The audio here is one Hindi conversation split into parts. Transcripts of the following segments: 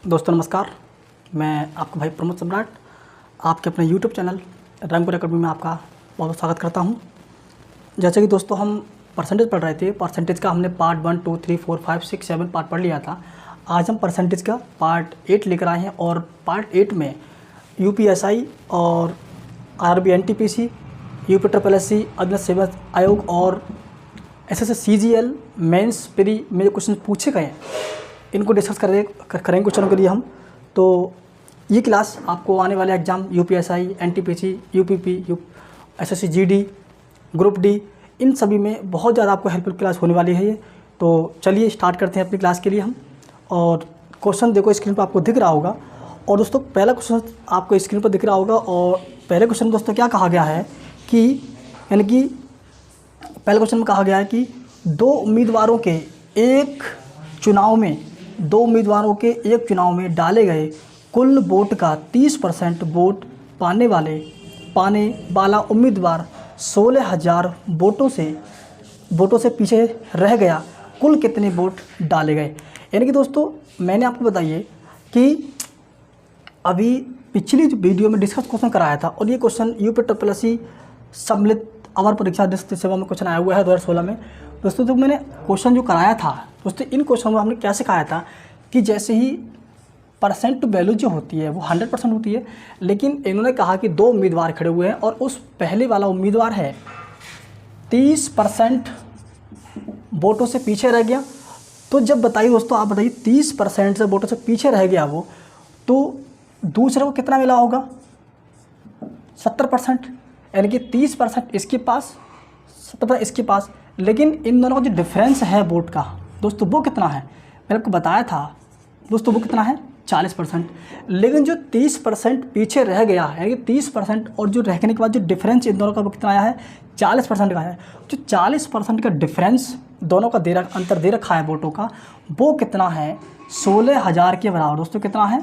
दोस्तों नमस्कार, मैं आपका भाई प्रमोद सम्राट आपके अपने YouTube चैनल रंगपुर अकेडमी में आपका बहुत स्वागत करता हूं। जैसे कि दोस्तों हम परसेंटेज पढ़ रहे थे, परसेंटेज का हमने पार्ट 1, 2, 3, 4, 5, 6, 7 पार्ट पढ़ लिया था। आज हम परसेंटेज का पार्ट 8 लेकर आए हैं और पार्ट 8 में UPSI और RRB NTPC, UPSSC, अधीनस्थ सेवा आयोग और SSC CGL मेंस प्री में जो क्वेश्चन पूछे गए हैं इनको डिस्कस करेंगे क्वेश्चनों के लिए हम। तो ये क्लास आपको आने वाले exam UPSI, NTPC, UPP, SSC GD, group D इन सभी में बहुत ज़्यादा आपको हेल्पफुल क्लास होने वाली है ये। तो चलिए स्टार्ट करते हैं अपनी क्लास के लिए हम। और क्वेश्चन देखो स्क्रीन पर आपको दिख रहा होगा। और दोस्तों पहला क्वेश्चन आपको स्क्रीन पर दिख रहा होगा और पहले क्वेश्चन दोस्तों क्या कहा गया है कि यानी कि पहले क्वेश्चन में कहा गया है कि दो उम्मीदवारों के एक चुनाव में डाले गए कुल वोट का 30% वोट पाने वाला उम्मीदवार 16,000 वोटों से पीछे रह गया। कुल कितने वोट डाले गए? यानी कि दोस्तों मैंने आपको बताइए कि अभी पिछली जो वीडियो में डिस्कस क्वेश्चन कराया था और ये क्वेश्चन UPSSC सम्मिलित अवर परीक्षा अधीनस्थ सेवा में क्वेश्चन आया हुआ है 2016 में। दोस्तों जो मैंने क्वेश्चन जो कराया था दोस्तों, इन क्वेश्चन में हमने क्या सिखाया था कि जैसे ही परसेंट वैल्यू जो होती है वो 100% होती है, लेकिन इन्होंने कहा कि दो उम्मीदवार खड़े हुए हैं और उस पहले वाला उम्मीदवार है 30% वोटों से पीछे रह गया। तो जब बताइए दोस्तों, आप बताइए 30% से वोटों से पीछे रह गया वो, तो दूसरे को कितना मिला होगा? 70%। यानी कि 30% इसके पास, 70% इसके पास, लेकिन इन दोनों का जो डिफरेंस है वोट का दोस्तों वो कितना है? मैंने आपको बताया था दोस्तों वो कितना है? 40%। लेकिन जो 30% पीछे रह गया है, यानी कि 30% और जो रहने के बाद जो डिफरेंस इन दोनों का वो कितना आया है? 40% का है। जो 40% का डिफरेंस दोनों का अंतर दे रखा है वोटों का, वो कितना है? 16,000 के बराबर। दोस्तों कितना है?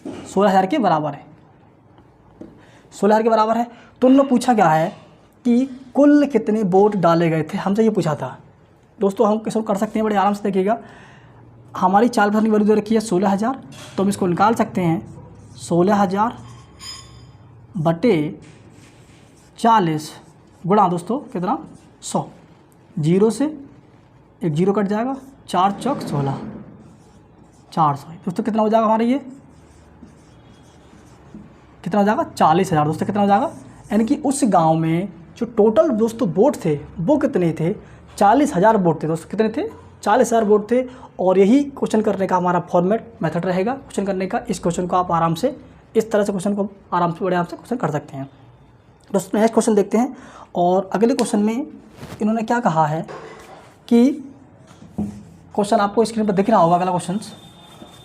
16,000 के बराबर है। 16,000 के बराबर है। तो उन्होंने पूछा क्या है कि कुल कितने वोट डाले गए थे, हमसे ये पूछा था। दोस्तों हम कैसे कर सकते हैं, बड़े आराम से देखिएगा। हमारी 4% की वैल्यू दे रखी है 16,000, तो हम इसको निकाल सकते हैं 16,000 बटे 40 गुणा दोस्तों कितना? 100। जीरो से एक जीरो कट जाएगा, 4 चौक 16, 400। दोस्तों कितना हो जाएगा हमारा? ये कितना हो जाएगा? 40,000। दोस्तों कितना हो जाएगा? यानी कि उस गांव में जो टोटल दोस्तों वोट थे वो कितने थे? 40,000 वोट थे। दोस्तों कितने थे? 40,000 वोट थे। और यही क्वेश्चन करने का हमारा फॉर्मेट मेथड रहेगा क्वेश्चन करने का। इस क्वेश्चन को आप आराम से इस तरह से क्वेश्चन को आराम से बड़े आराम से क्वेश्चन कर सकते हैं। दोस्तों नेक्स्ट क्वेश्चन देखते हैं। और अगले क्वेश्चन में इन्होंने क्या कहा है कि क्वेश्चन आपको स्क्रीन पर दिख रहा होगा अगला क्वेश्चन।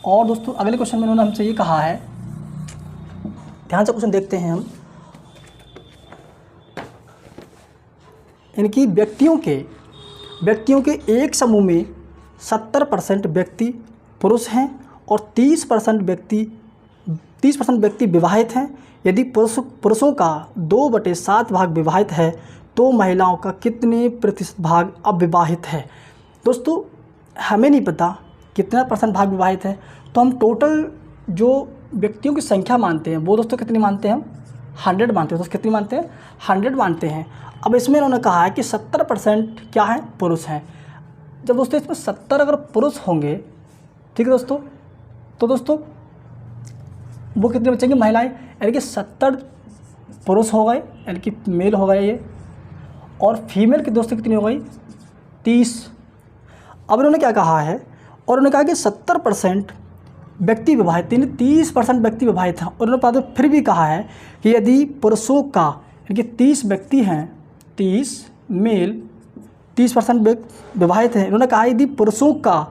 और दोस्तों अगले क्वेश्चन में इन्होंने हमसे ये कहा है, ध्यान से क्वेश्चन देखते हैं हम। इनकी व्यक्तियों के एक समूह में 70% व्यक्ति पुरुष हैं और 30% व्यक्ति विवाहित हैं। यदि पुरुषों का 2/7 भाग विवाहित है तो महिलाओं का कितने प्रतिशत भाग अविवाहित है? दोस्तों हमें नहीं पता कितना % भाग विवाहित है, तो हम टोटल जो व्यक्तियों की संख्या मानते हैं वो दोस्तों कितनी मानते हैं? हम 100 मानते हैं। दोस्तों कितनी मानते हैं? 100 मानते हैं। अब इसमें इन्होंने कहा है कि 70% क्या है? पुरुष हैं। जब दोस्तों इसमें 70 अगर पुरुष होंगे, ठीक है दोस्तों, तो दोस्तों वो कितने बचेंगे? महिलाएं। यानी कि 70 पुरुष हो गए, यानी कि मेल हो गए ये, और फीमेल की दोस्तों कितनी हो गई? 30। अब इन्होंने क्या कहा है? और उन्होंने कहा कि 70% व्यक्ति विवाहित, 30% व्यक्ति विवाहित हैं। और उन्होंने फिर भी कहा है कि यदि पुरुषों का यानी कि 30 व्यक्ति हैं, 30 मेल, 30% विवाहित हैं। इन्होंने कहा यदि पुरुषों का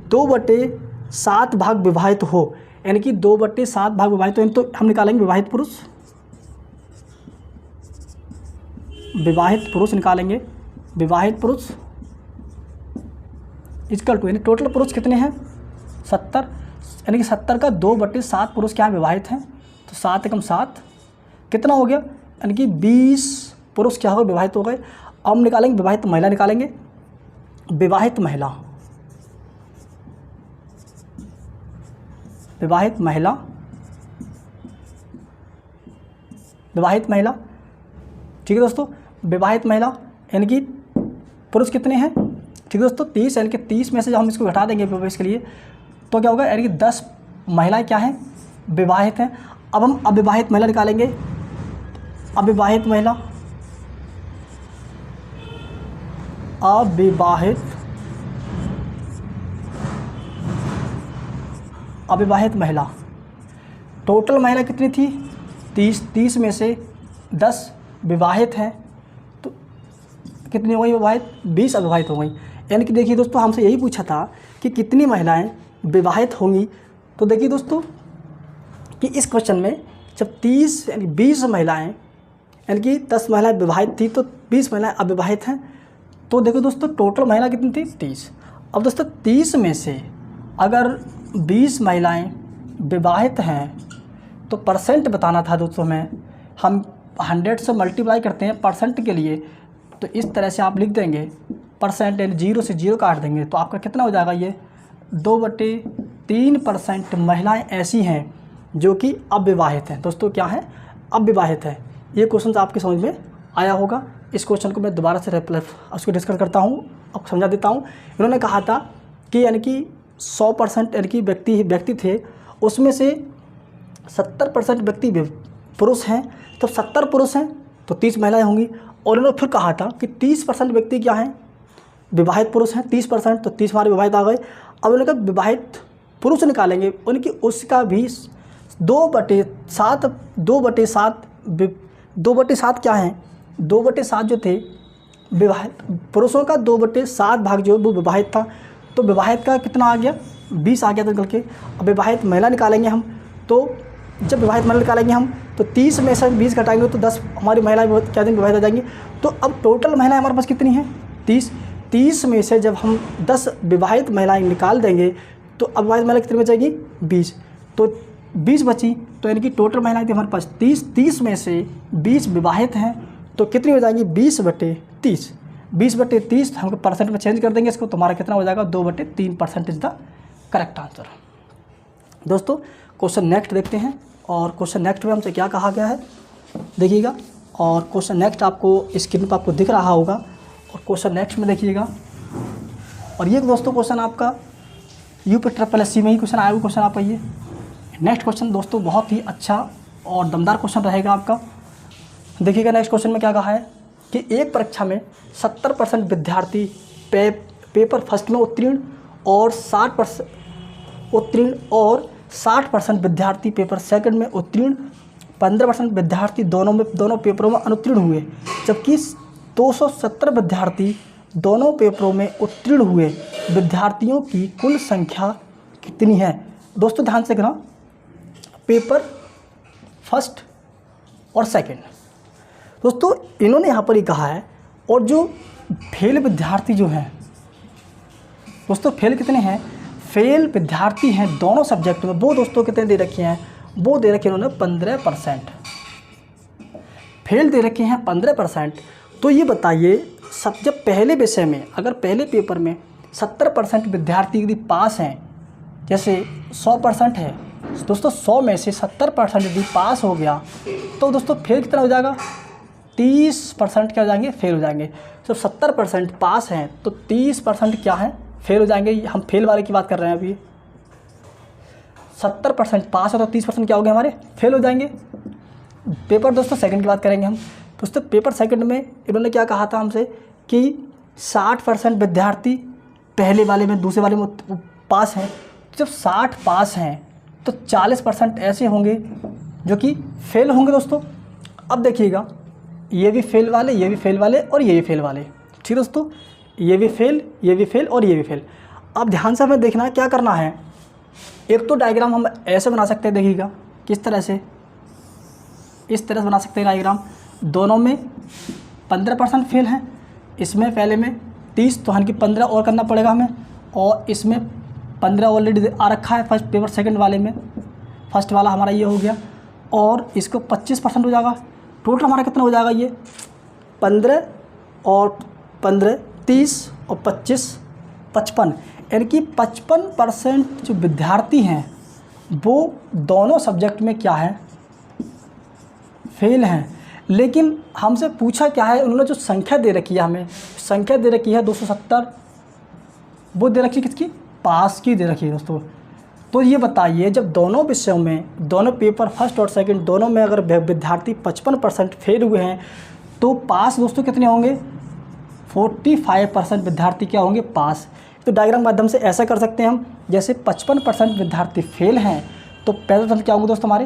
2/7 भाग विवाहित हो, यानी कि 2/7 भाग विवाहित हो, तो हम निकालेंगे विवाहित पुरुष निकालेंगे। विवाहित पुरुष इक्वल टू, यानी टोटल पुरुष कितने हैं? 70। यानी कि 70 का 2/7 पुरुष क्या विवाहित हैं, तो 7 एकम 7 कितना हो गया? यानी कि 20 पुरुष क्या हो गए? विवाहित हो गए। अब हम निकालेंगे विवाहित महिला निकालेंगे। विवाहित महिला विवाहित महिला, विवाहित महिला, ठीक है दोस्तों। विवाहित महिला यानी कि पुरुष कितने हैं, ठीक है दोस्तों 30, यानी कि 30 में से जब हम इसको घटा देंगे इसके लिए तो क्या होगा, यानी कि 10 महिलाएं क्या हैं, विवाहित हैं। अब हम अविवाहित महिला निकालेंगे, अविवाहित महिला, अविवाहित, अविवाहित महिला, टोटल महिला कितनी थी 30, 30 में से 10 विवाहित हैं तो कितनी हो गई विवाहित, 20 अविवाहित हो गई। यानी कि देखिए दोस्तों हमसे यही पूछा था कि कितनी महिलाएं विवाहित होंगी, तो देखिए दोस्तों कि इस क्वेश्चन में जब 30 यानी 20 महिलाएं, यानी कि 10 महिलाएं विवाहित थी तो 20 महिलाएं अविवाहित हैं, तो देखो दोस्तों टोटल महिला कितनी थी 30। अब दोस्तों 30 में से अगर 20 महिलाएं विवाहित हैं तो परसेंट बताना था दोस्तों हमें, हम 100 से मल्टीप्लाई करते हैं परसेंट के लिए, तो इस तरह से आप लिख देंगे परसेंट, यानी 0 से 0 काट देंगे तो आपका कितना हो जाएगा, ये 2/3% महिलाएं ऐसी हैं जो कि अविवाहित हैं। दोस्तों क्या है, अविवाहित है। ये क्वेश्चन आपके समझ में आया होगा। इस क्वेश्चन को मैं दोबारा से उसको डिस्कस करता हूँ, आपको समझा देता हूँ। इन्होंने कहा था कि यानी कि 100% यानी कि व्यक्ति थे, उसमें से 70% व्यक्ति पुरुष हैं, तो 70 पुरुष हैं तो 30 महिलाएं होंगी। और इन्होंने फिर कहा था कि 30% व्यक्ति क्या हैं, विवाहित पुरुष हैं, 30%, तो 30 हमारे विवाहित आ गए। अब उन्होंने कहा विवाहित पुरुष निकालेंगे, उनकी उसका भी 2/7 क्या है, 2/7 जो थे विवाहित पुरुषों का 2/7 भाग जो वो विवाहित था, तो विवाहित का कितना आ गया, 20 आ गया था निकल के। अब विवाहित महिला निकालेंगे हम, तो जब विवाहित महिला निकालेंगे हम तो 30 में से 20 घटाएंगे तो 10 हमारी महिलाएं क्या दिन विवाहित आ जाएंगी। तो अब टोटल महिलाएं हमारे पास कितनी हैं, 30 में से जब हम 10 विवाहित महिलाएं निकाल देंगे तो अविवाहित महिला कितनी बचेगी, 20, तो 20 बची। तो यानी कि टोटल महिलाएं थी हमारे पास 30 में से 20 विवाहित हैं तो कितनी हो जाएंगी, 20/30, 20/30 हम परसेंट में चेंज कर देंगे इसको, तो हमारा कितना हो जाएगा, 2/3% इज द करेक्ट आंसर। दोस्तों क्वेश्चन नेक्स्ट देखते हैं, और क्वेश्चन नेक्स्ट में हमसे क्या कहा गया है देखिएगा, और क्वेश्चन नेक्स्ट आपको स्क्रीन पर आपको दिख रहा होगा, और क्वेश्चन नेक्स्ट में देखिएगा। और ये दोस्तों क्वेश्चन आपका UPSSC में ही क्वेश्चन आया हुआ क्वेश्चन आपका ये नेक्स्ट क्वेश्चन दोस्तों बहुत ही अच्छा और दमदार क्वेश्चन रहेगा आपका। देखिएगा नेक्स्ट क्वेश्चन में क्या कहा है कि एक परीक्षा में 70% विद्यार्थी पेपर फर्स्ट में उत्तीर्ण और 60% विद्यार्थी पेपर सेकंड में उत्तीर्ण, 15% विद्यार्थी दोनों पेपरों में अनुत्तीर्ण हुए, जबकि 270 विद्यार्थी दोनों पेपरों में उत्तीर्ण हुए। विद्यार्थियों की कुल संख्या कितनी है। दोस्तों ध्यान से देखना, पेपर फर्स्ट और सेकंड, दोस्तों इन्होंने यहाँ पर ही कहा है, और जो फेल विद्यार्थी जो हैं दोस्तों, फेल कितने हैं, फेल विद्यार्थी हैं दोनों सब्जेक्ट में, वो दोस्तों कितने दे रखे हैं, वो दे रखे इन्होंने 15%, फेल दे रखे हैं 15%। तो ये बताइए जब पहले विषय में अगर पहले पेपर में 70% विद्यार्थी यदि पास हैं, जैसे 100% है दोस्तों, 100 में से 70% यदि पास हो गया तो दोस्तों फेल कितना हो जाएगा, 30% क्या हो जाएंगे, फेल हो जाएंगे। तो 70% पास हैं तो 30% क्या है, फेल हो जाएंगे। हम फेल वाले की बात कर रहे हैं अभी, 70% पास है तो 30% क्या हो गए हमारे, फेल हो जाएंगे। पेपर दोस्तों सेकंड की बात करेंगे हम, दोस्तों पेपर सेकंड में इन्होंने क्या कहा था हमसे कि 60% विद्यार्थी पहले वाले में दूसरे वाले में पास हैं। जब 60 पास हैं तो 40% ऐसे होंगे जो कि फेल होंगे दोस्तों। अब देखिएगा, ये भी फेल वाले, ये भी फेल वाले और ये भी फेल वाले, ठीक दोस्तों, ये भी फेल, ये भी फेल और ये भी फेल। अब ध्यान से हमें देखना क्या करना है। एक तो डायग्राम हम ऐसे बना सकते हैं, देखिएगा किस तरह से, इस तरह से बना सकते हैं डायग्राम। दोनों में 15% फेल हैं, इसमें पहले में 30 तो यानी कि 15 और करना पड़ेगा हमें, और इसमें 15 ऑलरेडी आ रखा है फर्स्ट पेपर सेकंड वाले में, फर्स्ट वाला हमारा ये हो गया, और इसको 25% हो जाएगा। टोटल हमारा कितना हो जाएगा, ये 15 और 15 30 और 25 55, यानी कि 55% जो विद्यार्थी हैं वो दोनों सब्जेक्ट में क्या है, फेल हैं। लेकिन हमसे पूछा क्या है, उन्होंने जो संख्या दे रखी है, हमें संख्या दे रखी है 270, वो दे रखी किसकी, पास की दे रखी है दोस्तों। तो ये बताइए, जब दोनों विषयों में, दोनों पेपर फर्स्ट और सेकंड दोनों में अगर विद्यार्थी 55% फेल हुए हैं तो पास दोस्तों कितने होंगे, 45% विद्यार्थी क्या होंगे, पास। तो डायग्राम माध्यम से ऐसा कर सकते हैं हम, जैसे 55% विद्यार्थी फेल हैं तो 55% क्या होंगे दोस्तों हमारे,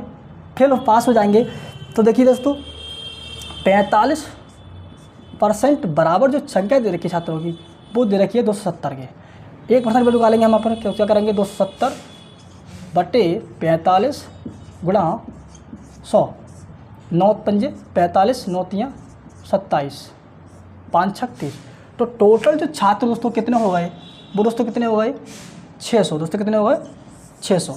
फेल और पास हो जाएंगे। तो देखिए दोस्तों 45% बराबर जो संख्या दे रखी है छात्रों की, वो दे रखी है 270 के। 1% वैल्यू निकालेंगे हम यहाँ पर, क्या करेंगे, 270 बटे 45 गुणा 100, 9 पंजे 45, 9 तियाँ 27, 5 छक 30। तो टोटल जो छात्र दोस्तों कितने हो गए, वो दोस्तों कितने हो गए, 600 दोस्तों, कितने हो गए, 600।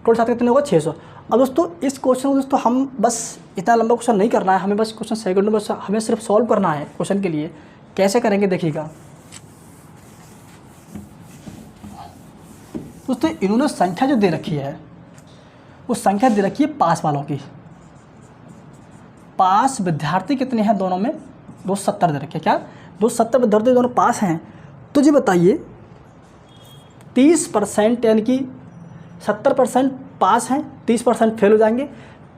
टोटल छात्र कितने हो गए, 600। अब दोस्तों इस क्वेश्चन को दोस्तों हम बस इतना लंबा क्वेश्चन नहीं करना है, हमें बस क्वेश्चन सेकंड में हमें सिर्फ सॉल्व करना है क्वेश्चन के लिए। कैसे करेंगे देखिएगा दोस्तों, इन्होंने संख्या जो दे रखी है वो संख्या दे रखी है पास वालों की। पास विद्यार्थी कितने हैं दोनों में, 270 दे रखे, क्या 270 विद्यार्थी दोनों पास हैं। तो जी बताइए 30% यानी कि 70% पास हैं, 30% फेल हो जाएंगे।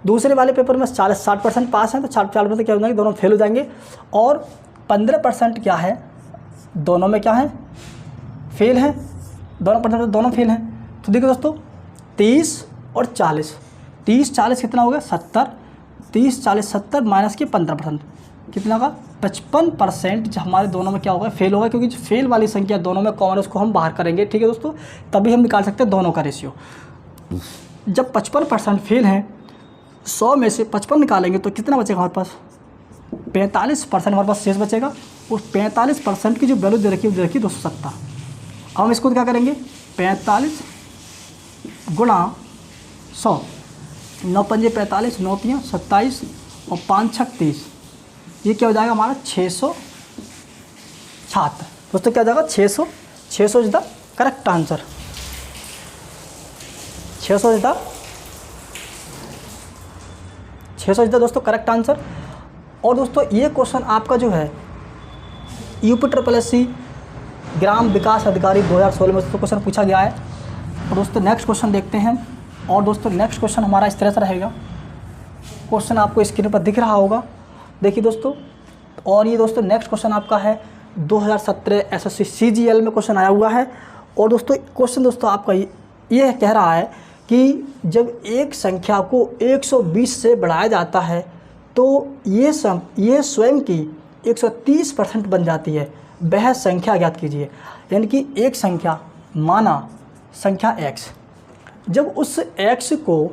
दूसरे वाले पेपर में 60% पास हैं तो 40% क्या हो जाएंगे, दोनों फेल हो जाएंगे। और 15% क्या है, दोनों में क्या है, फेल हैं, दोनों फेल हैं। तो देखिए दोस्तों 30 और 40, 30 40 कितना हो गया, 70, 30 40 70 माइनस के 15% कितना होगा, 55% जो हमारे दोनों में क्या होगा, फेल होगा। क्योंकि जो फेल वाली संख्या दोनों में कॉमन है उसको हम बाहर करेंगे, ठीक है दोस्तों, तभी हम निकाल सकते हैं दोनों का रेशियो। जब 55% फेल हैं, 100 में से 55 निकालेंगे तो कितना बचेगा हमारे पास, 45% हमारे पास शेष बचेगा। उस 45% की जो वैल्यू दे रखी है वो दे रखी है 270। अब हम इसको क्या करेंगे, 45 गुणा 100, 9 पंजे 45, 9 तियाँ 27 और 5 छक 30, ये क्या हो जाएगा हमारा 600 छात्र। दोस्तों क्या हो जाएगा, 600 is the correct answer. 600 is the दोस्तों करेक्ट आंसर। और दोस्तों ये क्वेश्चन आपका जो है UPSSC ग्राम विकास अधिकारी 2016 में दोस्तों क्वेश्चन पूछा गया है। और दोस्तों नेक्स्ट क्वेश्चन देखते हैं। और दोस्तों नेक्स्ट क्वेश्चन हमारा इस तरह से रहेगा, क्वेश्चन आपको स्क्रीन पर दिख रहा होगा, देखिए दोस्तों। और ये दोस्तों नेक्स्ट क्वेश्चन आपका है 2017 SSC CGL में क्वेश्चन आया हुआ है। और दोस्तों क्वेश्चन दोस्तों आपका ये कह रहा है कि जब एक संख्या को 120 से बढ़ाया जाता है तो ये स्वयं की 130% बन जाती है, वह संख्या ज्ञात कीजिए। यानी कि एक संख्या, माना संख्या x, जब उस x को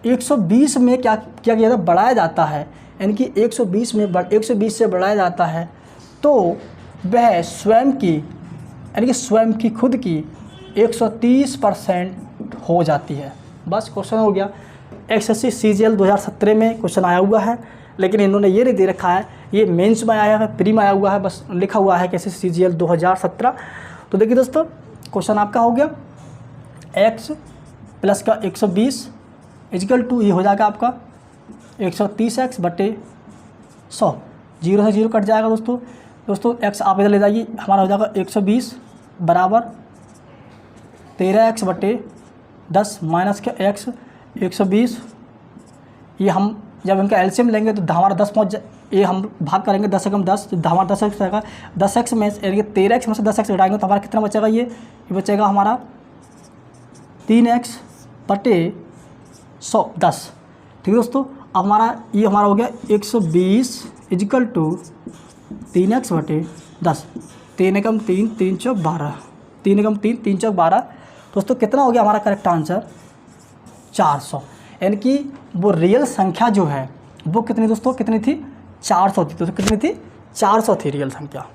120 में क्या किया जाता है, बढ़ाया जाता है, यानी कि 120 से बढ़ाया जाता है तो वह स्वयं की, यानी कि स्वयं की खुद की 130% हो जाती है। बस क्वेश्चन हो गया। SSC CGL 2017 में क्वेश्चन आया हुआ है, लेकिन इन्होंने ये नहीं दे रखा है, ये मेंस में आया है, प्री में आया हुआ है, बस लिखा हुआ है SSC CGL 2017। तो देखिए दोस्तों क्वेश्चन आपका हो गया x प्लस का 120 इजिकल टू ये हो जाएगा आपका 130x बटे 100, 0 से 0 कट जाएगा दोस्तों x आप इधर ले जाइए, हमारा हो जाएगा 120 बराबर 13x बटे 10 माइनस के x 120। ये हम जब इनका एलसीएम लेंगे तो हमारा 10 पहुँच, ये हम भाग करेंगे 10 से कम 10 तो हमारा 10x आएगा। 10x में 13x में से 10x घटाएंगे तो हमारा कितना बचेगा, ये बचेगा हमारा 3x बटे 10। ठीक है दोस्तों। अब ये हमारा हो गया 120 इजिकल टू 3x बटे 10, 3 एकम 3, 3 चौक 12, 3 एकम 3, 3 चौक 12। दोस्तों कितना हो गया हमारा करेक्ट आंसर, 400। यानी कि वो रियल संख्या जो है वो कितनी दोस्तों, कितनी थी, 400 थी। दोस्तों कितनी थी, 400 थी रियल संख्या।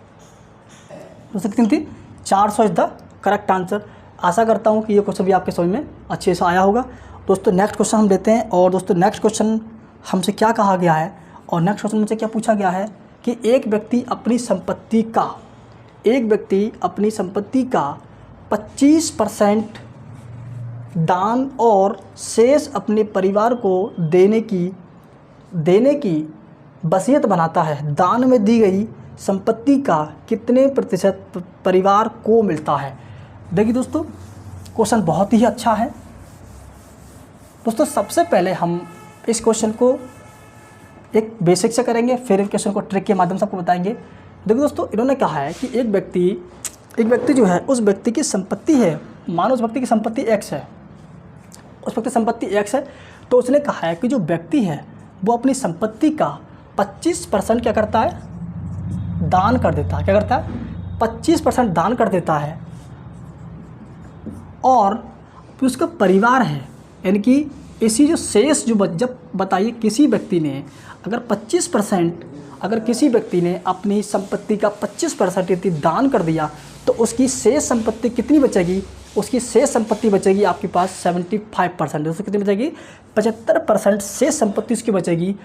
दोस्तों कितनी थी, 400 इज द करेक्ट आंसर। आशा करता हूँ कि ये क्वेश्चन भी आपके समझ में अच्छे से आया होगा। दोस्तों नेक्स्ट क्वेश्चन हम लेते हैं। और दोस्तों नेक्स्ट क्वेश्चन हमसे क्या कहा गया है, और नेक्स्ट क्वेश्चन मुझसे क्या पूछा गया है कि एक व्यक्ति अपनी संपत्ति का 25% दान और शेष अपने परिवार को देने की वसीयत बनाता है। दान में दी गई संपत्ति का कितने प्रतिशत परिवार को मिलता है। देखिए दोस्तों, क्वेश्चन बहुत ही अच्छा है। दोस्तों सबसे पहले हम इस क्वेश्चन को एक बेसिक से करेंगे, फिर इस क्वेश्चन को ट्रिक के माध्यम से आपको बताएंगे। देखिए दोस्तों, इन्होंने कहा है कि एक व्यक्ति जो है, उस व्यक्ति की संपत्ति है, मानो उस व्यक्ति की संपत्ति x है, उस व्यक्ति की संपत्ति x है, तो उसने कहा है कि जो व्यक्ति है वो अपनी संपत्ति का 25% क्या करता है, दान कर देता है। क्या करता है? 25% दान कर देता है। और फिर उसका परिवार है, यानी कि इसी जो शेष जो जब बताइए किसी व्यक्ति ने अगर किसी व्यक्ति ने अपनी संपत्ति का 25% यदि दान कर दिया तो उसकी शेष संपत्ति कितनी बचेगी? उसकी शेष संपत्ति बचेगी आपके पास 75%। उससे कितनी बचेगी? 75% शेष संपत्ति उसकी बचेगी।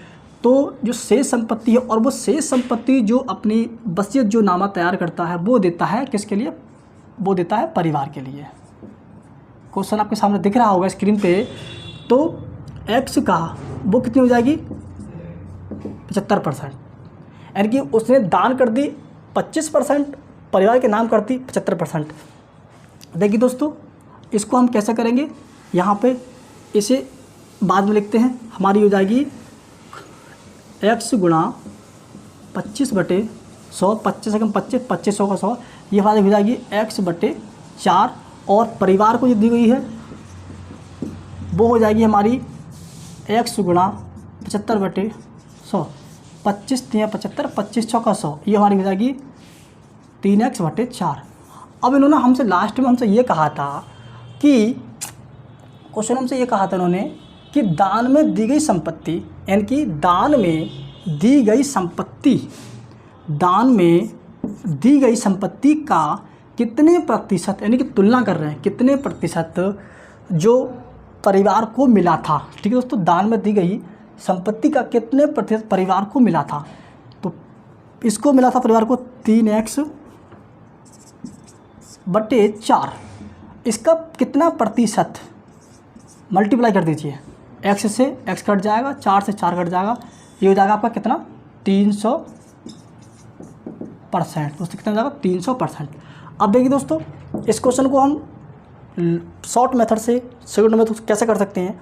तो जो शेष संपत्ति है, और वो शेष संपत्ति जो अपनी वसीयत जो नामा तैयार करता है वो देता है किसके लिए? वो देता है परिवार के लिए। क्वेश्चन आपके सामने दिख रहा होगा स्क्रीन पे। तो x का वो कितनी हो जाएगी? 75%, यानी कि उसने दान कर दी 25%, परिवार के नाम कर दी 75%। देखिए दोस्तों, इसको हम कैसे करेंगे? यहाँ पे इसे बाद में लिखते हैं। हमारी हो जाएगी x गुणा 25/100, 25 से कम 2500 का 100, ये हमारी हो जाएगी x/4। और परिवार को जो दी गई है वो हो जाएगी हमारी x गुणा 75/100, 25 3 75, 2500 का 100, ये हमारी हो जाएगी 3x/4। अब इन्होंने हमसे लास्ट में हमसे ये कहा था कि क्वेश्चन हमसे ये कहा था इन्होंने कि दान में दी गई संपत्ति, यानी कि दान में दी गई संपत्ति का कितने प्रतिशत, यानी कि तुलना कर रहे हैं कितने प्रतिशत जो परिवार को मिला था। ठीक है दोस्तों, दान में दी गई संपत्ति का कितने प्रतिशत परिवार को मिला था। तो इसको मिला था परिवार को 3x/4। इसका कितना प्रतिशत मल्टीप्लाई कर दीजिए, x से x कट जाएगा, 4 से 4 कट जाएगा, ये हो जाएगा आपका कितना? 300%। दोस्तों कितना हो जाएगा? 300%। अब देखिए दोस्तों, इस क्वेश्चन को हम शॉर्ट मेथड से सेकंड मेथड कैसे कर सकते हैं।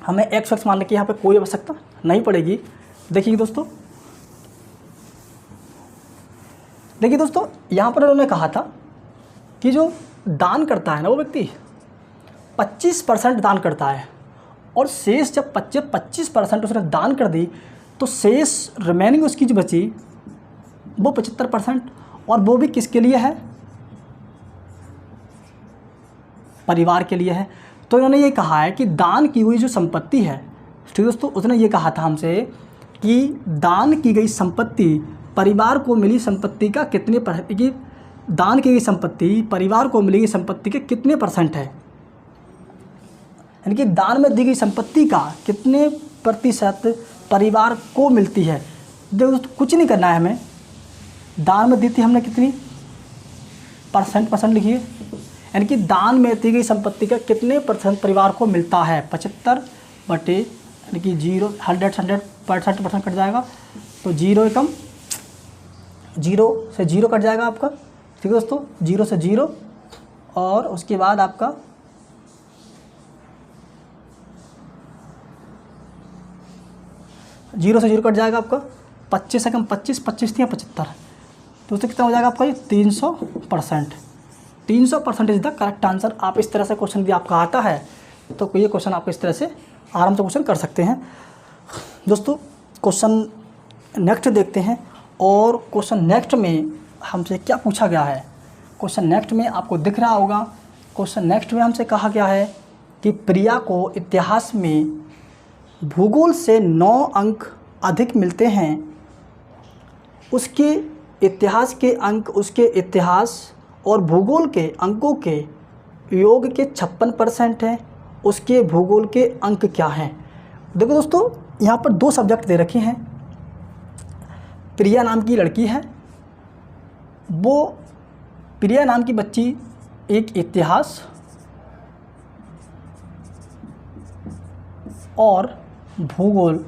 हमें x मानने की यहाँ पे कोई आवश्यकता नहीं पड़ेगी। देखिए दोस्तों, यहाँ पर उन्होंने कहा था कि जो दान करता है ना वो व्यक्ति 25% दान करता है, और शेष जब 25% उसने दान कर दी तो शेष रिमेनिंग उसकी जो बची वो 75%, और वो भी किसके लिए है? परिवार के लिए है। तो इन्होंने ये कहा है कि दान की हुई जो संपत्ति है, ठीक दोस्तों, उसने ये कहा था हमसे कि दान की गई संपत्ति परिवार को मिली संपत्ति का कितने कि दान की गई संपत्ति परिवार को मिली संपत्ति के कितने % है, यानी कि दान में दी गई संपत्ति का कितने प्रतिशत परिवार को मिलती है। दोस्तों कुछ नहीं करना है हमें, दान में दी थी हमने कितनी % लिखिए, यानी कि दान में दी गई संपत्ति का कितने % परिवार को मिलता है। 75 यानी कि 100% कट जाएगा, तो 0 एकम 0 से 0 कट जाएगा आपका। ठीक है दोस्तों, 0 से 0, और उसके बाद आपका 0 से 0 कट जाएगा आपका। 25 से कम 25, 25 थी 75, तो उससे कितना हो जाएगा आपका? ये 300%। 300% इज द करेक्ट आंसर। आप इस तरह से क्वेश्चन भी आपका आता है तो ये क्वेश्चन आप इस तरह से आराम से क्वेश्चन कर सकते हैं। दोस्तों क्वेश्चन नेक्स्ट देखते हैं, और क्वेश्चन नेक्स्ट में हमसे क्या पूछा गया है। क्वेश्चन नेक्स्ट में आपको दिख रहा होगा। क्वेश्चन नेक्स्ट में हमसे कहा गया है कि प्रिया को इतिहास में भूगोल से 9 अंक अधिक मिलते हैं। उसके इतिहास के अंक उसके इतिहास और भूगोल के अंकों के योग के 56% हैं। उसके भूगोल के अंक क्या हैं? देखो दोस्तों, यहाँ पर 2 सब्जेक्ट दे रखे हैं। प्रिया नाम की लड़की है, वो प्रिया नाम की बच्ची एक इतिहास और भूगोल,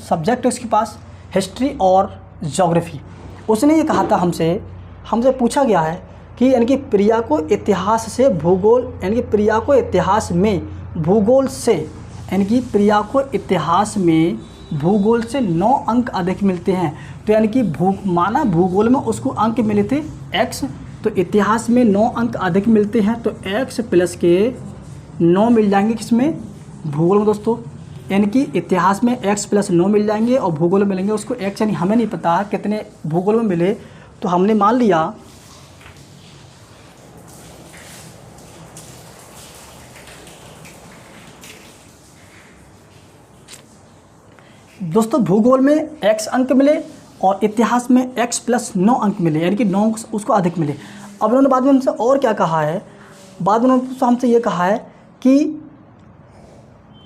सब्जेक्ट उसके पास हिस्ट्री और ज्योग्राफी। उसने ये कहा था हमसे पूछा गया है कि यानी कि प्रिया को इतिहास से भूगोल, यानी कि प्रिया को इतिहास में भूगोल से, यानी कि प्रिया को इतिहास में भूगोल से 9 अंक अधिक मिलते हैं। तो यानी कि माना भूगोल में उसको अंक मिले थे x, तो इतिहास में 9 अंक अधिक मिलते हैं, तो x प्लस के 9 मिल जाएंगे किसमें, भूगोल में दोस्तों। यानी कि इतिहास में x प्लस 9 मिल जाएंगे और भूगोल में मिलेंगे उसको x, यानी हमें नहीं पता कितने भूगोल में मिले, तो हमने मान लिया दोस्तों भूगोल में x अंक मिले और इतिहास में x प्लस 9 अंक मिले, यानी कि 9 उसको अधिक मिले। अब उन्होंने बाद में हमसे और क्या कहा है, बाद में उन्होंने हमसे ये कहा है कि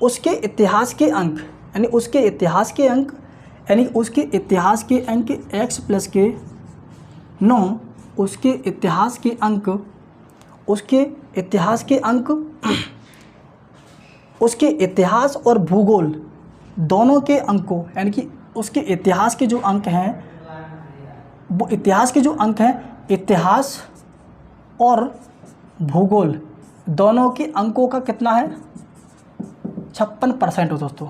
उसके इतिहास के अंक, यानी उसके इतिहास के अंक, यानी उसके इतिहास के अंक x प्लस के 9, उसके इतिहास के अंक, उसके इतिहास के अंक, उसके इतिहास और भूगोल दोनों के अंकों, यानी कि उसके इतिहास के जो अंक हैं, वो इतिहास के जो अंक हैं, इतिहास और भूगोल दोनों के अंकों का कितना है, 56% हो दोस्तों।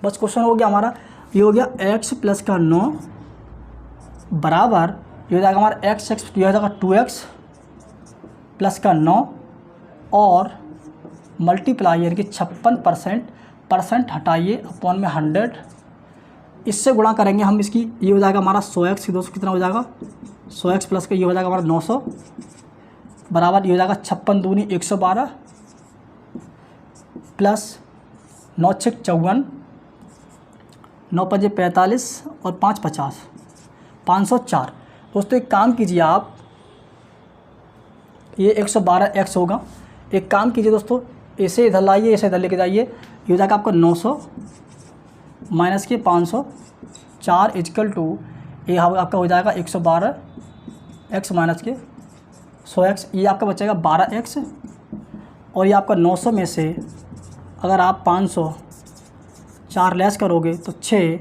बस क्वेश्चन हो गया हमारा, ये हो गया x प्लस का 9 बराबर, ये हो जाएगा हमारा x ये हो जाएगा 2x प्लस का 9 और मल्टीप्लाई, यानी कि 56% हटाइए अपॉन में 100, इससे गुणा करेंगे हम इसकी, ये हो जाएगा हमारा 100x, दोस्तों कितना हो जाएगा 100x प्लस का ये हो जाएगा हमारा 900 बराबर, ये हो जाएगा 56 दूनी 112 प्लस 9 छक 54, 9 पंजे 45 और 5 50, 504। दोस्तों एक काम कीजिए आप, ये 112x होगा, एक काम कीजिए दोस्तों, इसे इधर लाइए, इसे इधर लेके जाइए, ये हो जाएगा आपका 900 माइनस के 504 इजकल टू, ये आपका हो जाएगा 112x माइनस के 100x, ये आपका बचेगा 12x, और ये आपका 900 में से अगर आप 504 लेस करोगे तो 6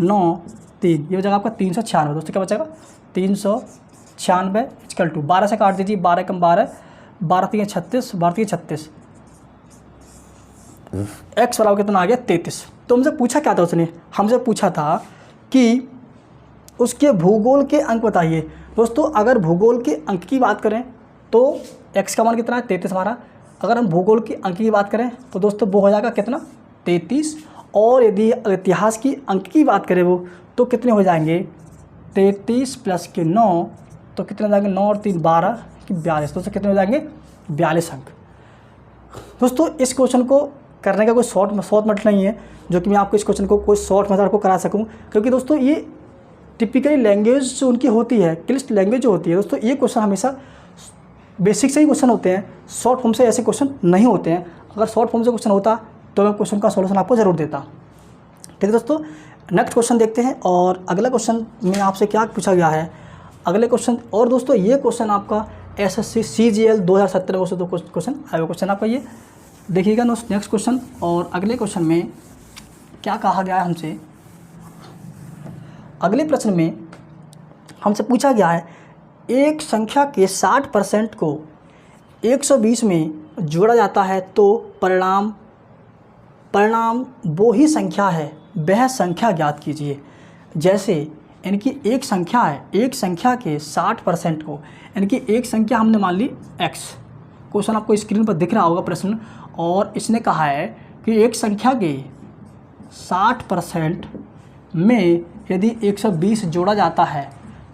9 3, ये हो जाएगा आपका 396। दोस्तों क्या बचेगा 396 इजकल टू 12 से काट दीजिए, 12 कम 12, 12 3 36, 12 3 36, x बराबर कितना आ गया 33। तो हमसे पूछा क्या था, उसने हमसे पूछा था कि उसके भूगोल के अंक बताइए। दोस्तों अगर भूगोल के अंक की बात करें तो x का मान कितना है 33 हमारा, अगर हम भूगोल के अंक की बात करें तो दोस्तों वो हो जाएगा कितना 33, और यदि इतिहास की अंक की बात करें वो तो कितने हो जाएंगे 33 प्लस के 9, तो कितने हो जाएंगे 9 और 3 12 कि 42। दोस्तों कितने हो जाएंगे 42 अंक। दोस्तों इस क्वेश्चन को करने का कोई शॉर्ट मेथड नहीं है जो कि मैं आपको इस क्वेश्चन को कोई शॉर्ट मेथड को करा सकूं, क्योंकि दोस्तों ये टिपिकली लैंग्वेज जो उनकी होती है, क्लिष्ट लैंग्वेज जो होती है दोस्तों, ये क्वेश्चन हमेशा बेसिक से ही क्वेश्चन होते हैं, शॉर्ट फॉर्म से ऐसे क्वेश्चन नहीं होते हैं। अगर शॉर्ट फॉर्म से क्वेश्चन होता तो मैं क्वेश्चन का सॉल्यूशन आपको ज़रूर देता। ठीक है दोस्तों, नेक्स्ट क्वेश्चन देखते हैं। और अगला क्वेश्चन में आपसे क्या पूछा गया है, अगले क्वेश्चन, और दोस्तों ये क्वेश्चन आपका SSC CGL 2017 में से दो क्वेश्चन आया, क्वेश्चन आपका ये देखिएगा नेक्स्ट क्वेश्चन। और अगले क्वेश्चन में क्या कहा गया है हमसे, अगले प्रश्न में हमसे पूछा गया है एक संख्या के 60% को 120 में जोड़ा जाता है तो परिणाम वो ही संख्या है, वह संख्या ज्ञात कीजिए। जैसे यानी कि एक संख्या है, एक संख्या के 60% को, यानी कि एक संख्या हमने मान ली x, क्वेश्चन आपको स्क्रीन पर दिख रहा होगा प्रश्न, और इसने कहा है कि एक संख्या के 60% में यदि 120 जोड़ा जाता है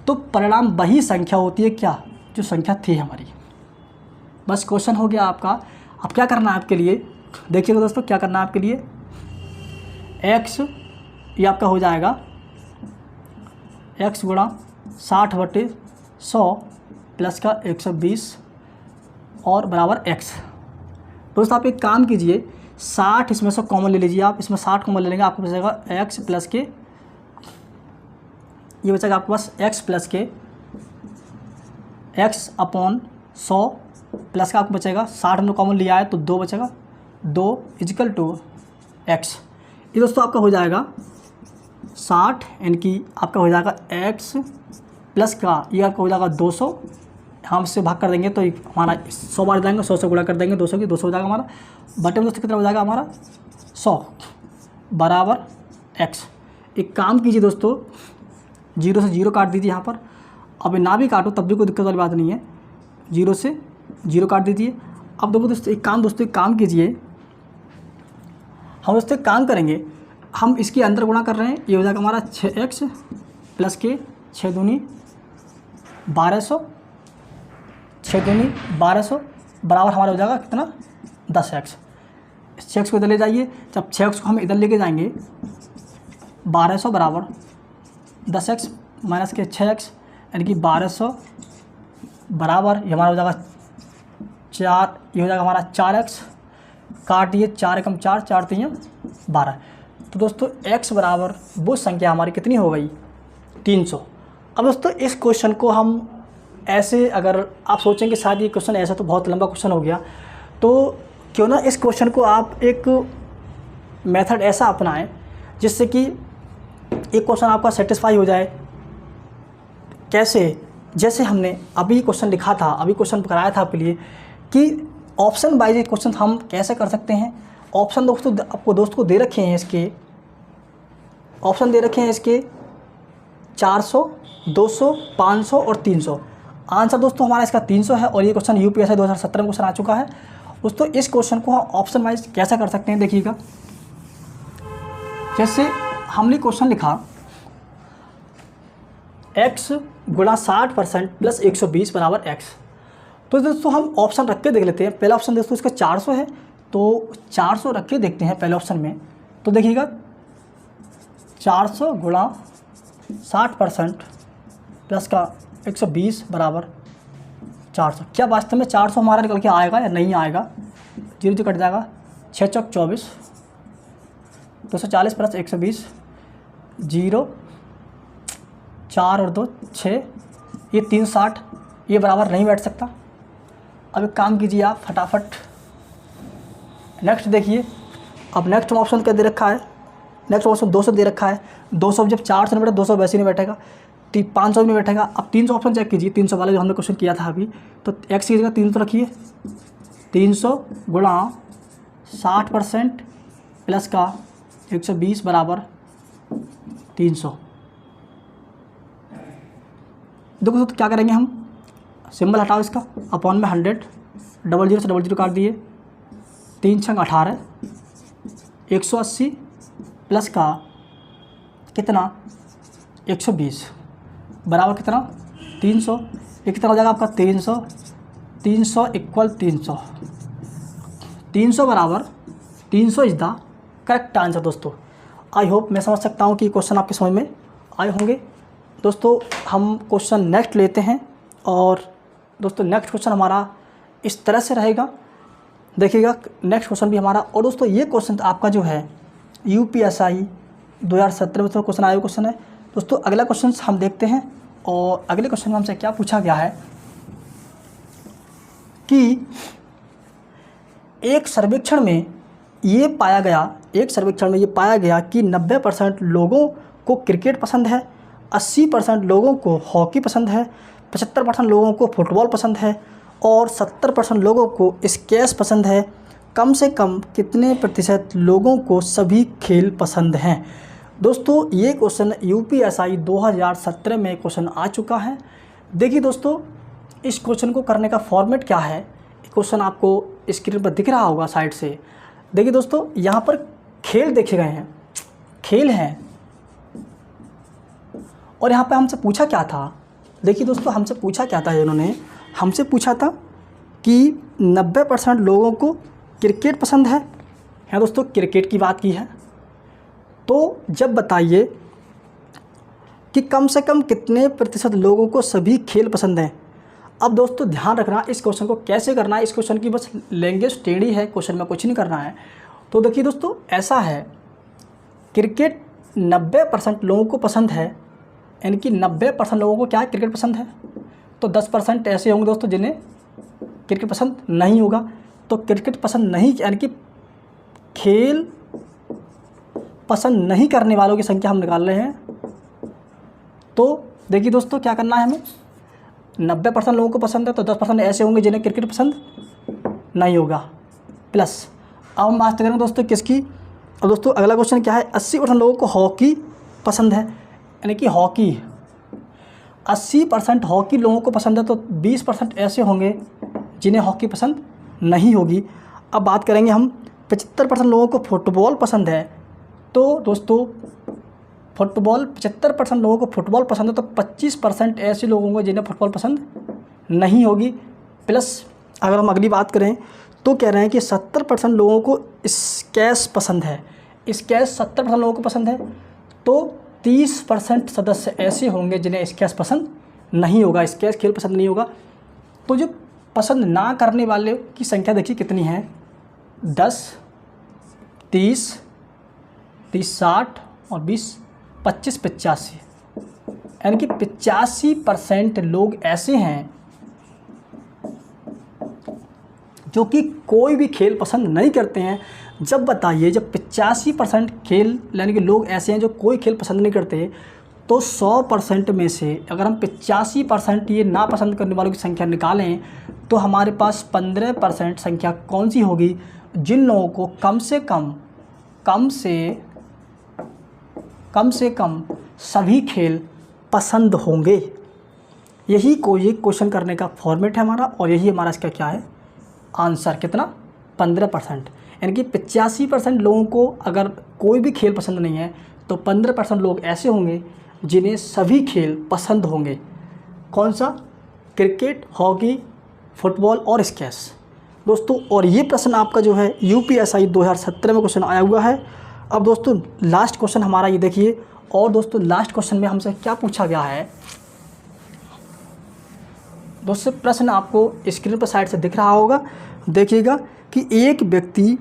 तो परिणाम वही संख्या होती है क्या, जो संख्या थी हमारी। बस क्वेश्चन हो गया आपका। अब क्या करना है आपके लिए, देखिएगा दोस्तों क्या करना है आपके लिए, x ये आपका हो जाएगा x गुणा 60/100 प्लस का 120 और बराबर x। दोस्तों आप एक काम कीजिए, 60 इसमें से कॉमन ले लीजिए, आप इसमें 60 कॉमन ले लेंगे, आपको बचेगा x प्लस के, ये बचेगा आपके पास x प्लस के x/100 प्लस का आपको बचेगा 60 हमने कॉमन लिया है तो 2 बचेगा, 2 इजिकल टू एक्स। ये दोस्तों आपका हो जाएगा 60 यानी कि आपका हो जाएगा एक्स प्लस का ये आपका हो जाएगा 200, हम इससे भाग कर देंगे तो हमारा 100 बार जाएंगे, 100 से गुणा कर देंगे 200 की, 200 हो जाएगा हमारा, बटे में दोस्तों कितना हो जाएगा हमारा 100 बराबर एक्स। एक काम कीजिए दोस्तों, 0 से 0 काट दीजिए यहाँ पर, अब ना भी काटो तब भी कोई दिक्कत वाली बात नहीं है, 0 से 0 काट दीजिए। अब देखो दोस्तों एक काम कीजिए, हम दोस्तों एक काम करेंगे, हम इसके अंदर गुणा कर रहे हैं, ये हो जाएगा हमारा 6x प्लस के 6 दूनी 1200, 6 दूनी 1200 बराबर हमारा हो जाएगा कितना 10x। 6x को इधर ले जाइए, जब 6x को हम इधर लेके जाएंगे 1200 बराबर 10x माइनस के 6x यानी कि 1200 बराबर ये हमारा हो जाएगा 4, ये हो जाएगा हमारा 4x, काट दिए 4 एकम 4, 4 3 12। तो दोस्तों x बराबर वो संख्या हमारी कितनी हो गई 300। अब दोस्तों इस क्वेश्चन को हम ऐसे, अगर आप सोचेंगे शायद ये क्वेश्चन ऐसा तो बहुत लंबा क्वेश्चन हो गया, तो क्यों ना इस क्वेश्चन को आप एक मेथड ऐसा अपनाएं जिससे कि एक क्वेश्चन आपका सेटिस्फाई हो जाए। कैसे? जैसे हमने अभी क्वेश्चन लिखा था, अभी क्वेश्चन कराया था आपके लिए कि ऑप्शन वाइज क्वेश्चन हम कैसे कर सकते हैं। ऑप्शन दोस्तों आपको को दे रखे हैं, इसके ऑप्शन दे रखे हैं इसके 400, 200, 500 और 300। आंसर दोस्तों हमारा इसका 300 है और ये क्वेश्चन यूपीएससी 2017 में क्वेश्चन आ चुका है। दोस्तों इस क्वेश्चन को हम ऑप्शन वाइज कैसे कर सकते हैं देखिएगा। जैसे हमने क्वेश्चन लिखा x गुणा 60% प्लस 120 बराबर x, तो दोस्तों हम ऑप्शन रख के देख लेते हैं। पहला ऑप्शन दोस्तों इसका 400 है, तो 400 रख के देखते हैं पहले ऑप्शन में। तो देखिएगा 400 गुणा 60% प्लस का 120 बराबर 400। क्या वास्तव में 400 हमारा निकल के आएगा या नहीं आएगा? 0 से कट जाएगा, 6 चौक 24, 240 प्लस 120, 0 4 और 2 6, ये 360, ये बराबर नहीं बैठ सकता। अब एक काम कीजिए आप फटाफट, नेक्स्ट देखिए। अब नेक्स्ट ऑप्शन क्या दे रखा है? नेक्स्ट ऑप्शन 200 दे रखा है। 200 जब 400 नहीं बैठा, 200 वैसे नहीं बैठेगा, 500 भी नहीं बैठेगा। अब 300 ऑप्शन चेक कीजिए, 300 वाला जो हमने क्वेश्चन किया था अभी, तो एक्स की जगह 300 रखिए। 300 गुणा 60% प्लस का 120 बराबर 300। देखो तो क्या करेंगे हम, सिंबल हटाओ इसका, अपॉन में 100, 00 से 00 काट दिए, 3 छंग 18, 180 प्लस का कितना 120 बराबर कितना 300। ये कितना हो जाएगा आपका 300, 300 इक्वल 300, 300 बराबर 300 इज द करेक्ट आंसर। दोस्तों आई होप मैं समझ सकता हूँ कि क्वेश्चन आपके समझ में आए होंगे। दोस्तों हम क्वेश्चन नेक्स्ट लेते हैं, और दोस्तों नेक्स्ट क्वेश्चन हमारा इस तरह से रहेगा, देखिएगा नेक्स्ट क्वेश्चन भी हमारा। और दोस्तों ये क्वेश्चन आपका जो है यूपीएससी 2017 में तो क्वेश्चन आया क्वेश्चन है। दोस्तों अगला क्वेश्चन हम देखते हैं, और अगले क्वेश्चन में हमसे क्या पूछा गया है कि एक सर्वेक्षण में ये पाया गया कि 90% लोगों को क्रिकेट पसंद है, 80% लोगों को हॉकी पसंद है, 75% लोगों को फुटबॉल पसंद है और 70% लोगों को स्क्वैश पसंद है। कम से कम कितने प्रतिशत लोगों को सभी खेल पसंद हैं? दोस्तों ये क्वेश्चन यूपीएससी 2017 में क्वेश्चन आ चुका है। देखिए दोस्तों इस क्वेश्चन को करने का फॉर्मेट क्या है, क्वेश्चन आपको स्क्रीन पर दिख रहा होगा साइड से। देखिए दोस्तों यहाँ पर खेल देखे गए हैं, खेल हैं, और यहाँ पे हमसे पूछा क्या था, देखिए दोस्तों हमसे पूछा क्या था, इन्होंने हमसे पूछा था कि 90% लोगों को क्रिकेट पसंद है। यहाँ दोस्तों क्रिकेट की बात की है, तो जब बताइए कि कम से कम कितने प्रतिशत लोगों को सभी खेल पसंद हैं। अब दोस्तों ध्यान रखना इस क्वेश्चन को कैसे करना है, इस क्वेश्चन की बस लैंग्वेज टेढ़ी है, क्वेश्चन में कुछ नहीं करना है। तो देखिए दोस्तों ऐसा है, क्रिकेट 90% लोगों को पसंद है, यानी कि 90% लोगों को क्या है क्रिकेट पसंद है, तो 10% ऐसे होंगे दोस्तों जिन्हें क्रिकेट पसंद नहीं होगा। तो क्रिकेट पसंद नहीं यानी कि खेल पसंद नहीं करने वालों की संख्या हम निकाल रहे हैं। तो देखिए दोस्तों क्या करना है हमें, 90% लोगों को पसंद है तो 10% ऐसे होंगे जिन्हें क्रिकेट पसंद नहीं होगा, प्लस अब हम बात करेंगे दोस्तों किसकी। और दोस्तों अगला क्वेश्चन क्या है, 80% लोगों को हॉकी पसंद है, यानी कि हॉकी 80% हॉकी लोगों को पसंद है तो 20% ऐसे होंगे जिन्हें हॉकी पसंद नहीं होगी। अब बात करेंगे हम 75% लोगों को फुटबॉल पसंद है, तो दोस्तों फुटबॉल 75% लोगों को फुटबॉल पसंद है तो 25% ऐसे लोग होंगे जिन्हें फुटबॉल पसंद नहीं होगी। प्लस अगर हम अगली बात करें तो कह रहे हैं कि 70% लोगों को स्क्वैश पसंद है, स्क्वैश 70% लोगों को पसंद है तो 30% सदस्य ऐसे होंगे जिन्हें स्क्वैश पसंद नहीं होगा, स्क्वैश खेल पसंद नहीं होगा। तो जो पसंद ना करने वाले की संख्या देखिए कितनी है, 10, 30, 60 और 20, 25, 85, यानी कि 85% लोग ऐसे हैं जो कि कोई भी खेल पसंद नहीं करते हैं। जब बताइए जब 85% खेल यानी कि लोग ऐसे हैं जो कोई खेल पसंद नहीं करते, तो 100% में से अगर हम 85% ये नापसंद करने वालों की संख्या निकालें तो हमारे पास 15% संख्या कौन सी होगी, जिन लोगों को कम से कम सभी खेल पसंद होंगे। यही कोई क्वेश्चन करने का फॉर्मेट है हमारा, और यही हमारा इसका क्या है आंसर, कितना 15%, यानी कि 85% लोगों को अगर कोई भी खेल पसंद नहीं है तो 15% लोग ऐसे होंगे जिन्हें सभी खेल पसंद होंगे। कौन सा, क्रिकेट, हॉकी, फुटबॉल और स्क्वैश दोस्तों। और ये प्रश्न आपका जो है यूपीएसआई 2017 में क्वेश्चन आया हुआ है। अब दोस्तों लास्ट क्वेश्चन हमारा ये देखिए, और दोस्तों लास्ट क्वेश्चन में हमसे क्या पूछा गया है दोस्तों, प्रश्न आपको स्क्रीन पर साइड से दिख रहा होगा, देखिएगा कि एक व्यक्ति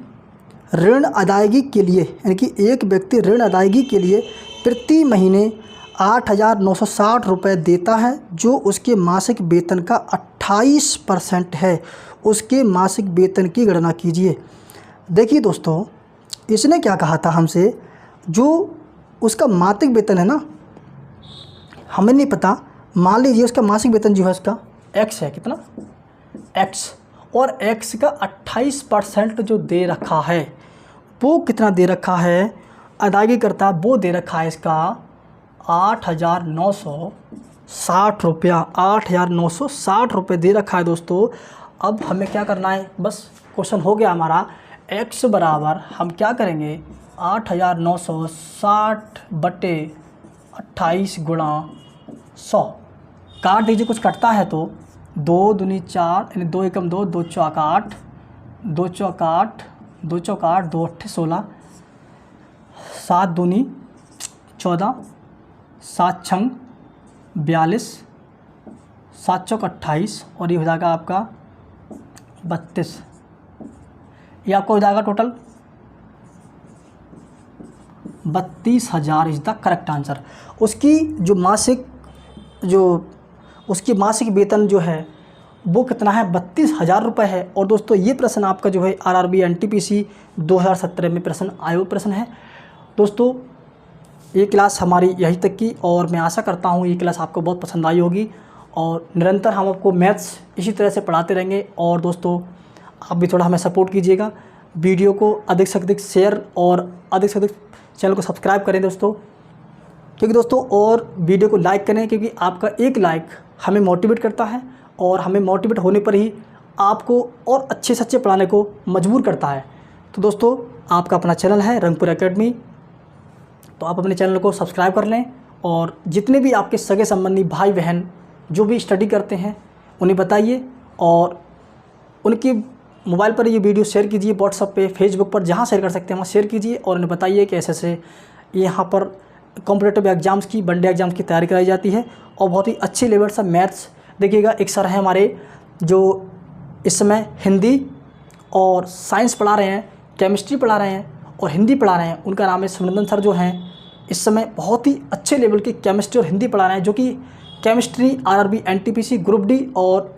ऋण अदायगी के लिए, यानी कि एक व्यक्ति ऋण अदायगी के लिए प्रति महीने 8,960 रुपये देता है, जो उसके मासिक वेतन का 28% है। उसके मासिक वेतन की गणना कीजिए। देखिए दोस्तों इसने क्या कहा था हमसे, जो उसका मासिक वेतन है ना, हमें नहीं पता, मान लीजिए उसका मासिक वेतन जो है उसका x है, कितना x, और x का 28% जो दे रखा है वो कितना दे रखा है, अदायगी करता वो दे रखा है इसका 8,960 रुपया, 8,960 रुपये दे रखा है दोस्तों। अब हमें क्या करना है, बस क्वेश्चन हो गया हमारा। x बराबर हम क्या करेंगे, 8,960 बटे 28 गुणा 100, काट दीजिए, कुछ कटता है तो 2 दूनी 4, यानी 2 एकम 2, 2 चौक 8, 2 चौक 8, 2 चौक 8, 2 अट्ठे 16, 7 दूनी 14, 7 छंग 42, 7 चौक 28, और ये हो जाएगा आपका 32। ये आपको हो जाएगा total 32,000 is the correct answer. उसकी उसकी मासिक वेतन जो है वो कितना है, 32,000 रुपये है। और दोस्तों ये प्रश्न आपका जो है आरआरबी एनटीपीसी 2017 में प्रश्न आयोग प्रश्न है। दोस्तों ये क्लास हमारी यहीं तक की, और मैं आशा करता हूँ ये क्लास आपको बहुत पसंद आई होगी, और निरंतर हम आपको मैथ्स इसी तरह से पढ़ाते रहेंगे। और दोस्तों आप भी थोड़ा हमें सपोर्ट कीजिएगा, वीडियो को अधिक से अधिक शेयर और अधिक से अधिक चैनल को सब्सक्राइब करें दोस्तों, क्योंकि दोस्तों और वीडियो को लाइक करें, क्योंकि आपका एक लाइक हमें मोटिवेट करता है, और हमें मोटिवेट होने पर ही आपको और अच्छे से अच्छे पढ़ाने को मजबूर करता है। तो दोस्तों आपका अपना चैनल है रंगपुर एकेडमी, तो आप अपने चैनल को सब्सक्राइब कर लें, और जितने भी आपके सगे संबंधी भाई बहन जो भी स्टडी करते हैं उन्हें बताइए, और उनके मोबाइल पर ये वीडियो शेयर कीजिए, व्हाट्सएप पे, फेसबुक पर, जहाँ शेयर कर सकते हैं वहाँ शेयर कीजिए, और उन्हें बताइए कि ऐसे यहाँ पर कॉम्पिटिटिव एग्ज़ाम्स की, वनडे एग्ज़ाम्स की तैयारी कराई जाती है, और बहुत ही अच्छे लेवल से मैथ्स। देखिएगा एक सर हैं हमारे जो इस समय हिंदी और साइंस पढ़ा रहे हैं, केमिस्ट्री पढ़ा रहे हैं और हिंदी पढ़ा रहे हैं, उनका नाम है सुनंदन सर, जो हैं इस समय बहुत ही अच्छे लेवल की केमिस्ट्री और हिंदी पढ़ा रहे हैं, जो कि chemistry RRB NTPC group D और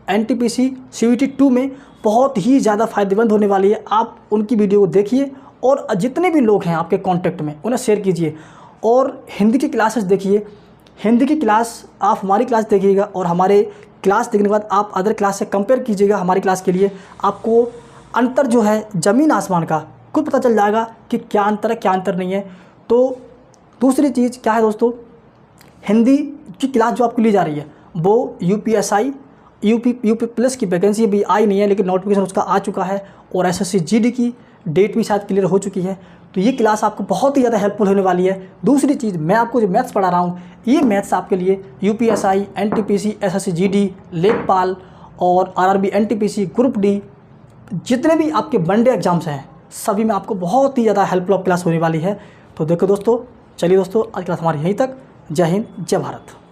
NTPC CVT 2 में बहुत ही ज़्यादा फ़ायदेमंद होने वाली है। आप उनकी वीडियो को देखिए और जितने भी लोग हैं आपके कॉन्टैक्ट में उन्हें शेयर कीजिए। और हिंदी की क्लासेस देखिए, हिंदी की क्लास आप हमारी क्लास देखिएगा और हमारे क्लास देखने के बाद आप अदर क्लास से कंपेयर कीजिएगा हमारी क्लास के लिए, आपको अंतर जो है ज़मीन आसमान का खुद पता चल जाएगा कि क्या अंतर है क्या अंतर नहीं है। तो दूसरी चीज़ क्या है दोस्तों, हिंदी की क्लास जो आपको ली जा रही है वो UPSI यूपी प्लस की वैकेंसी अभी आई नहीं है, लेकिन नोटिफिकेशन उसका आ चुका है और SSC GD की डेट भी शायद क्लियर हो चुकी है। तो ये क्लास आपको बहुत ही ज़्यादा हेल्पफुल होने वाली है। दूसरी चीज़, मैं आपको जो मैथ्स पढ़ा रहा हूँ ये मैथ्स आपके लिए UPSI NTPC SSC GD लेखपाल और RRB NTPC ग्रुप D जितने भी आपके वनडे एग्जाम्स हैं सभी में आपको बहुत ही ज़्यादा हेल्पफुल क्लास होने वाली है। तो देखो दोस्तों, चलिए दोस्तों आज क्लास हमारी यहीं तक। जय हिंद, जय भारत।